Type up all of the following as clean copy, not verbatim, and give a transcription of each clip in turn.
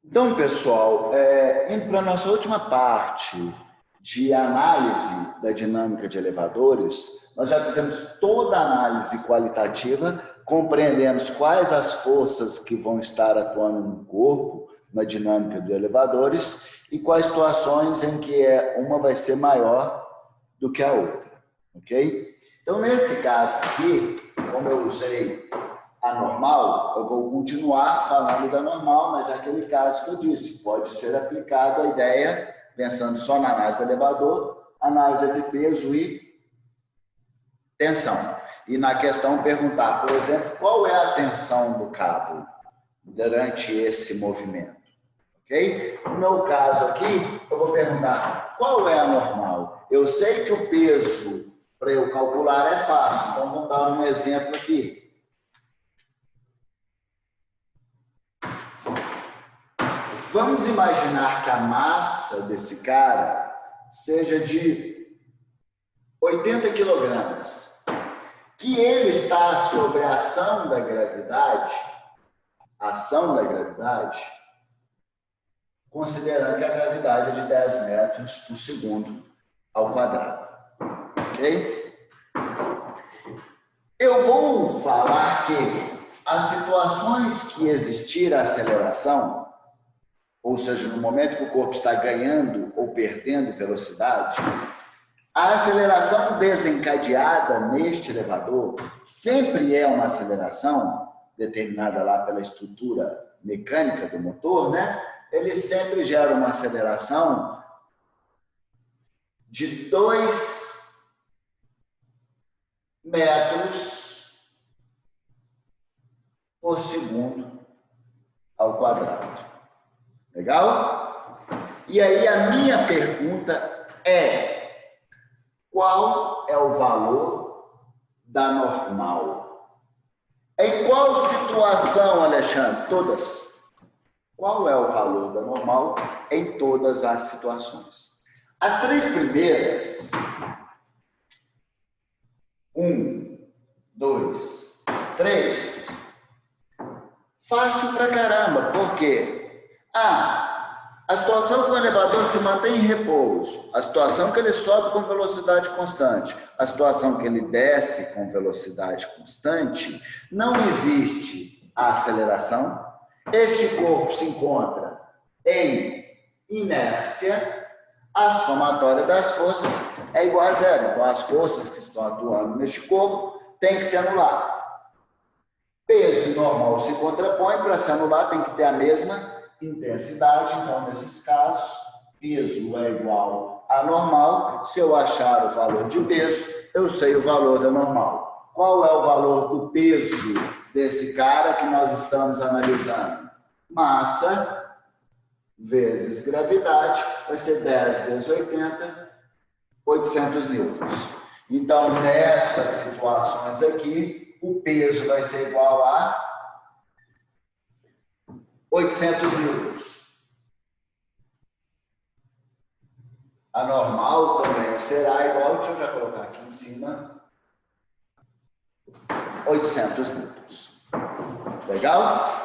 Então, pessoal, indo para a nossa última parte de análise da dinâmica de elevadores, nós já fizemos toda a análise qualitativa, compreendemos quais as forças que vão estar atuando no corpo, na dinâmica de elevadores, e quais situações em que uma vai ser maior do que a outra, ok? Então, nesse caso aqui, como eu usei a normal, eu vou continuar falando da normal, mas é aquele caso que eu disse, pode ser aplicado a ideia, pensando só na análise do elevador, análise de peso e tensão. E na questão perguntar, por exemplo, qual é a tensão do cabo durante esse movimento? Ok? No meu caso aqui, eu vou perguntar, qual é a normal? Eu sei que o peso, para eu calcular, é fácil, então vamos dar um exemplo aqui. Vamos imaginar que a massa desse cara seja de 80 quilogramas, que ele está sob a ação da gravidade, considerando que a gravidade é de 10 metros por segundo ao quadrado. Ok? Eu vou falar que as situações que existir a aceleração, ou seja, no momento que o corpo está ganhando ou perdendo velocidade, a aceleração desencadeada neste elevador sempre é uma aceleração determinada lá pela estrutura mecânica do motor, né? Ele sempre gera uma aceleração de 2 metros por segundo ao quadrado. Legal? E aí a minha pergunta é: qual é o valor da normal? Em qual situação, Alexandre? Todas. Qual é o valor da normal em todas as situações? As 3 primeiras, 1, 2, 3, fácil pra caramba. Por quê? A situação que o elevador se mantém em repouso, a situação que ele sobe com velocidade constante, a situação que ele desce com velocidade constante, não existe a aceleração. Este corpo se encontra em inércia, a somatória das forças é igual a zero. Então, as forças que estão atuando neste corpo têm que se anular. Peso e normal se contrapõem, para se anular tem que ter a mesma intensidade. Então, nesses casos, peso é igual a normal. Se eu achar o valor de peso, eu sei o valor da normal. Qual é o valor do peso desse cara que nós estamos analisando? Massa vezes gravidade, vai ser 10 vezes 80, 800 newtons. Então, nessas situações aqui, o peso vai ser igual a 800 newtons. A normal também será igual, deixa eu já colocar aqui em cima, 800 newtons. Legal?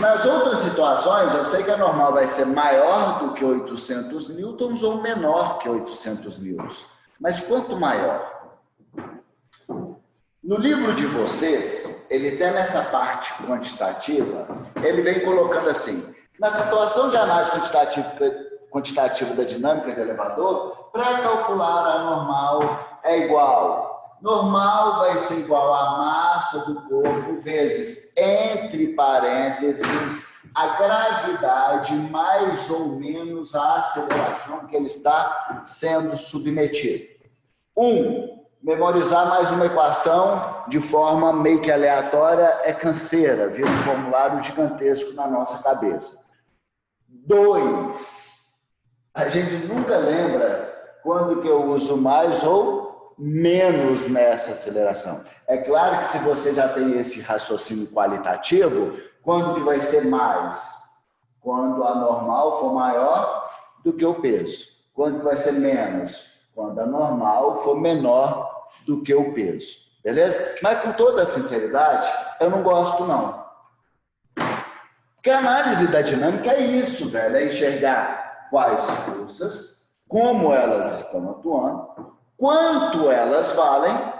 Nas outras situações, eu sei que a normal vai ser maior do que 800 newtons ou menor que 800 newtons. Mas quanto maior? No livro de vocês, ele tem nessa parte quantitativa, ele vem colocando assim: na situação de análise quantitativa da dinâmica do elevador, para calcular a normal é igual. Normal vai ser igual à massa do corpo vezes, entre parênteses, a gravidade mais ou menos a aceleração que ele está sendo submetido. Memorizar mais uma equação de forma meio que aleatória é canseira, vira um formulário gigantesco na nossa cabeça. 2, a gente nunca lembra quando que eu uso mais ou menos nessa aceleração. É claro que se você já tem esse raciocínio qualitativo, quando que vai ser mais? Quando a normal for maior do que o peso. Quando que vai ser menos? Quando a normal for menor do que o peso. Beleza? Mas com toda a sinceridade, eu não gosto não. Porque a análise da dinâmica é isso, velho, é enxergar quais forças, como elas estão atuando, quanto elas valem,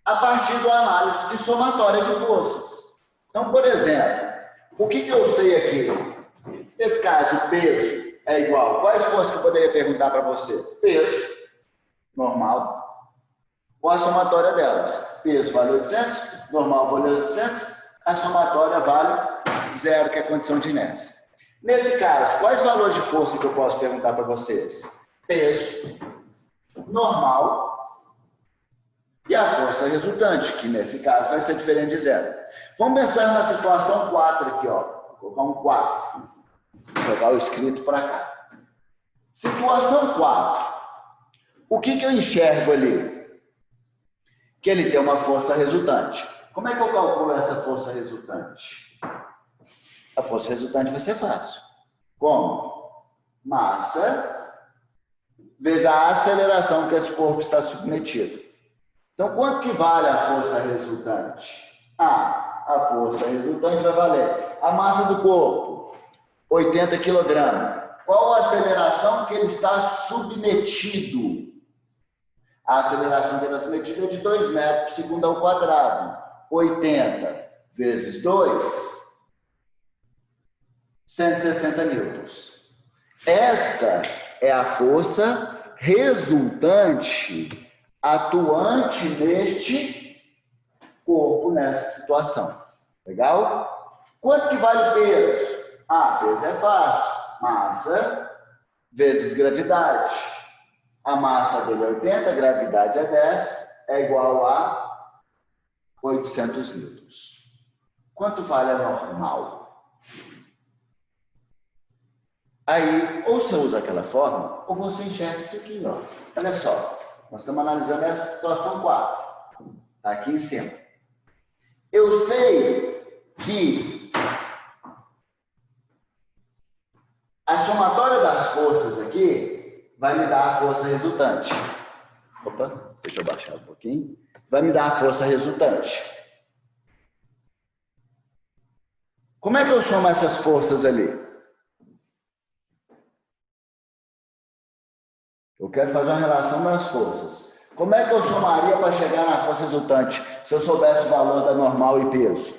a partir da análise de somatória de forças. Então, por exemplo, o que eu sei aqui? Nesse caso, o peso é igual. Quais forças que eu poderia perguntar para vocês? Peso, normal. Qual a somatória delas? Peso vale 800, normal vale 800, a somatória vale 0, que é a condição de inércia. Nesse caso, quais valores de força que eu posso perguntar para vocês? Peso, normal e a força resultante, que nesse caso vai ser diferente de 0. Vamos pensar na situação 4 aqui, ó. Vou colocar um 4. Vou jogar o escrito para cá. Situação 4. O que eu enxergo ali? Que ele tem uma força resultante. Como é que eu calculo essa força resultante? A força resultante vai ser fácil. Como? Massa vezes a aceleração que esse corpo está submetido. Então, quanto que vale a força resultante? A força resultante vai valer a massa do corpo, 80 kg. Qual a aceleração que ele está submetido? A aceleração que ele está submetido é de 2 metros por segundo ao quadrado. 80 vezes 2, 160 newtons. Esta é a força resultante atuante neste corpo, nessa situação. Legal? Quanto que vale peso? Peso é fácil. Massa vezes gravidade. A massa dele é 80, a gravidade é 10, é igual a 800 newtons. Quanto vale a normal? Aí, ou você usa aquela forma, ou você enxerga isso aqui, ó. Olha só, nós estamos analisando essa situação 4. Está aqui em cima. Eu sei que a somatória das forças aqui vai me dar a força resultante. Opa, deixa eu baixar um pouquinho. Vai me dar a força resultante. Como é que eu somo essas forças ali? Eu quero fazer uma relação das forças. Como é que eu somaria para chegar na força resultante, se eu soubesse o valor da normal e peso?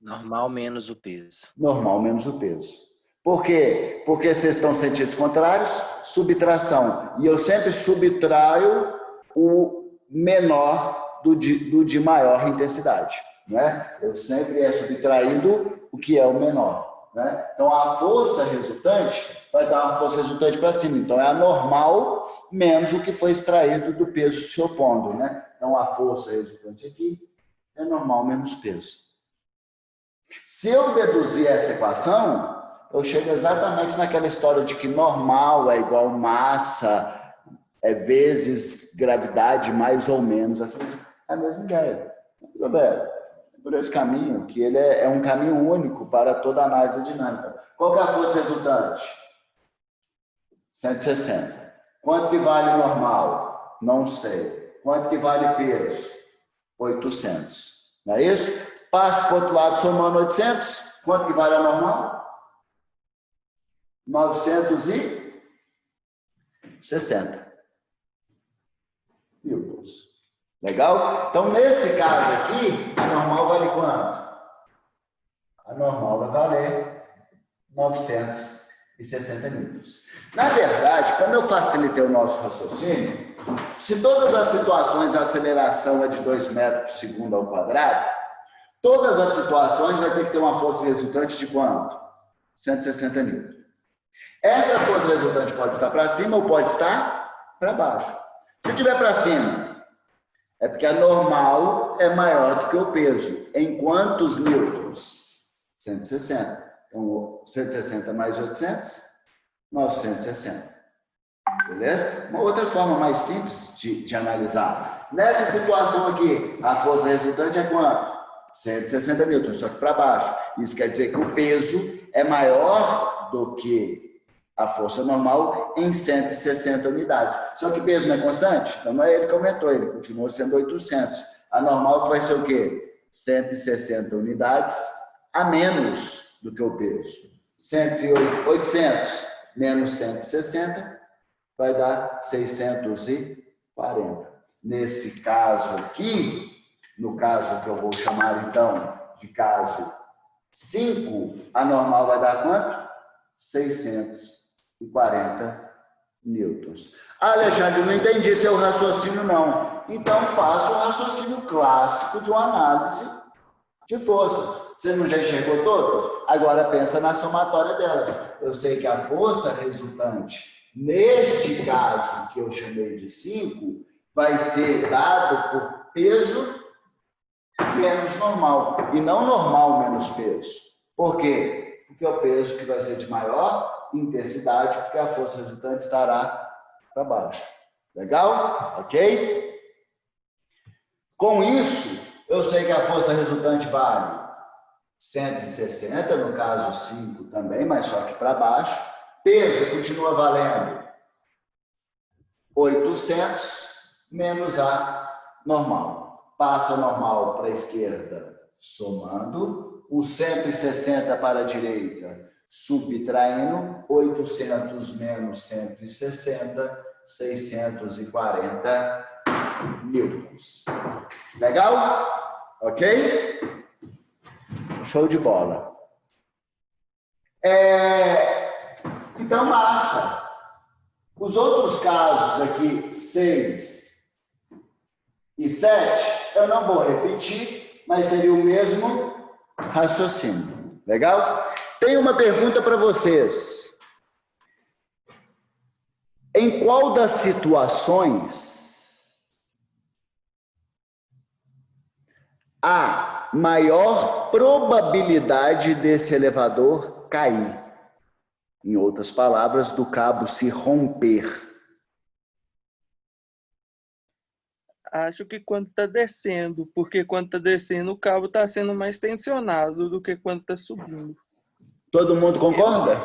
Normal menos o peso. Normal menos o peso. Por quê? Porque vocês estão sentidos contrários, subtração. E eu sempre subtraio o menor do de maior intensidade. Né? Eu sempre é subtraindo o que é o menor. Né? Então, a força resultante vai dar uma força resultante para cima. Então, é a normal menos o que foi extraído do peso se opondo. Né? Então, a força resultante aqui é normal menos peso. Se eu deduzir essa equação, eu chego exatamente naquela história de que normal é igual massa vezes gravidade mais ou menos. Essa é a mesma ideia. Por esse caminho, que ele é um caminho único para toda a análise dinâmica. Qual que é a força resultante? 160. Quanto que vale normal? Não sei. Quanto que vale peso? 800. Não é isso? Passo para o outro lado somando 800. Quanto que vale a normal? 960 newtons. Legal? Então, nesse caso aqui, a normal vale quanto? A normal vai valer 960 newtons. Na verdade, como eu facilitei o nosso raciocínio, se todas as situações a aceleração é de 2 metros por segundo ao quadrado, todas as situações vai ter que ter uma força resultante de quanto? 160 newtons. Essa força resultante pode estar para cima ou pode estar para baixo. Se estiver para cima, é porque a normal é maior do que o peso. Em quantos newtons? 160. Então, 160 mais 800, 960. Beleza? Uma outra forma mais simples de analisar. Nessa situação aqui, a força resultante é quanto? 160 newtons, só que para baixo. Isso quer dizer que o peso é maior do que a força normal em 160 unidades. Só que o peso não é constante? Então não é ele que aumentou, ele continua sendo 800. A normal vai ser o quê? 160 unidades a menos do que o peso. 800 menos 160 vai dar 640. Nesse caso aqui, no caso que eu vou chamar então de caso 5, a normal vai dar quanto? 640 newtons. Ah, Alexandre, não entendi seu raciocínio, não. Então, faça o raciocínio clássico de uma análise de forças. Você não já enxergou todas? Agora pensa na somatória delas. Eu sei que a força resultante, neste caso que eu chamei de 5, vai ser dado por peso menos normal, e não normal menos peso. Por quê? Porque é o peso que vai ser de maior intensidade, porque a força resultante estará para baixo. Legal? Ok? Com isso, eu sei que a força resultante vale 160, no caso 5 também, mas só que para baixo. Peso continua valendo 800 menos a normal. Passa a normal para a esquerda, somando. O 160 para a direita, subtraindo. 800 menos 160, 640 newtons. Legal? Ok? Show de bola. Então, massa. Os outros casos aqui, 6 e 7, eu não vou repetir, mas seria o mesmo raciocínio. Legal? Tenho uma pergunta para vocês. Em qual das situações há maior probabilidade desse elevador cair? Em outras palavras, do cabo se romper. Acho que quando está descendo, porque quando está descendo o cabo está sendo mais tensionado do que quando está subindo. Todo mundo concorda?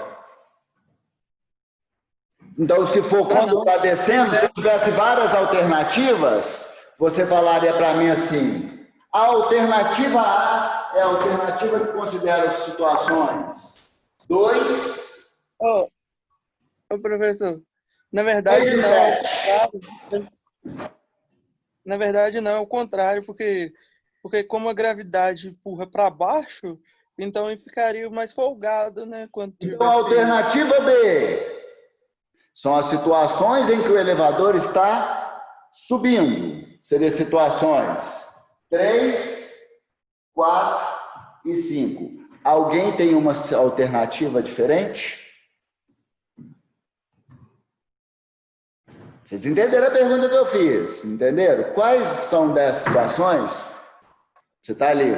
Então, se for quando está descendo, se tivesse várias alternativas, você falaria para mim assim, a alternativa A é a alternativa que considera as situações 2... Ô, professor, na verdade não, na verdade não, é o contrário, porque como a gravidade empurra para baixo, então ele ficaria mais folgado, né? Então, a alternativa B são as situações em que o elevador está subindo. Seriam situações 3, 4 e 5. Alguém tem uma alternativa diferente? Vocês entenderam a pergunta que eu fiz? Entenderam? Quais são dessas situações? Você está ali,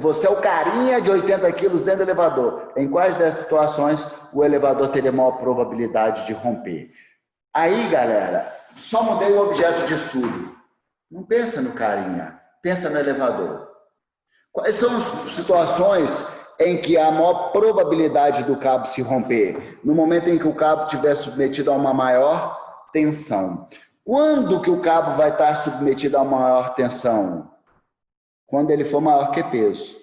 você é o carinha de 80 quilos dentro do elevador. Em quais dessas situações o elevador teria maior probabilidade de romper? Aí, galera, só mudei o objeto de estudo. Não pensa no carinha, pensa no elevador. Quais são as situações em que há a maior probabilidade do cabo se romper? No momento em que o cabo estiver submetido a uma maior tensão. Quando que o cabo vai estar submetido a maior tensão? Quando ele for maior que peso.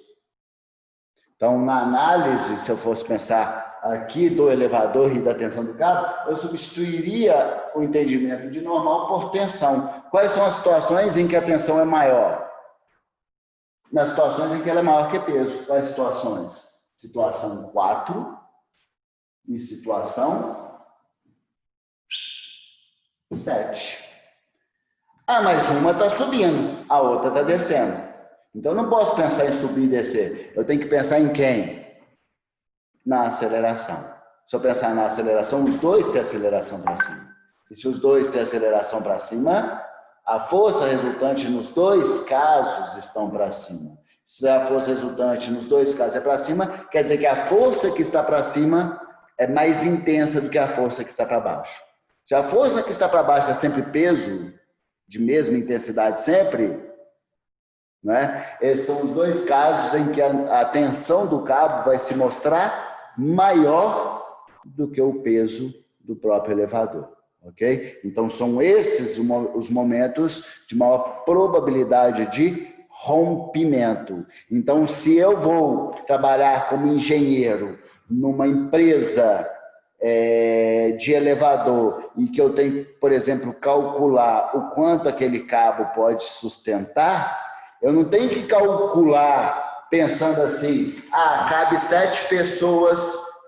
Então, na análise, se eu fosse pensar aqui do elevador e da tensão do cabo, eu substituiria o entendimento de normal por tensão. Quais são as situações em que a tensão é maior? Nas situações em que ela é maior que peso. Quais situações? Situação 4 e situação 7. Ah, mas uma está subindo, a outra está descendo. Então, eu não posso pensar em subir e descer. Eu tenho que pensar em quem? Na aceleração. Se eu pensar na aceleração, os dois têm aceleração para cima. E se os dois têm aceleração para cima, a força resultante nos dois casos estão para cima. Se a força resultante nos dois casos é para cima, quer dizer que a força que está para cima é mais intensa do que a força que está para baixo. Se a força que está para baixo é sempre peso, de mesma intensidade sempre, né? Esses são os dois casos em que a tensão do cabo vai se mostrar maior do que o peso do próprio elevador, ok? Então, são esses os momentos de maior probabilidade de rompimento. Então, se eu vou trabalhar como engenheiro numa empresa de elevador e que eu tenho, por exemplo, calcular o quanto aquele cabo pode sustentar, eu não tenho que calcular pensando assim, cabe 7 pessoas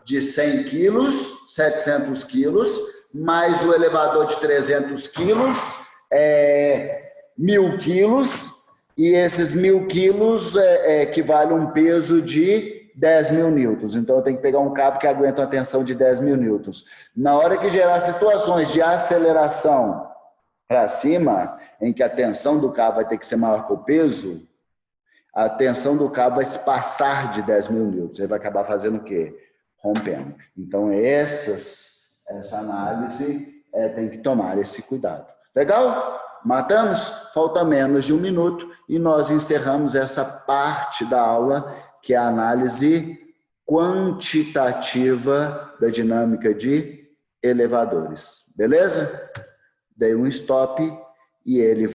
de 100 quilos, 700 quilos, mais o elevador de 300 quilos, 1.000 quilos, e esses 1.000 quilos equivale a um peso de 10.000 newtons. Então, eu tenho que pegar um cabo que aguenta uma tensão de 10.000 newtons. Na hora que gerar situações de aceleração para cima, em que a tensão do cabo vai ter que ser maior que o peso, a tensão do cabo vai se passar de 10.000 newtons. Ele vai acabar fazendo o quê? Rompendo. Então, essa análise tem que tomar esse cuidado. Legal? Matamos? Falta menos de 1 minuto e nós encerramos essa parte da aula, que é a análise quantitativa da dinâmica de elevadores. Beleza? Dei um stop e ele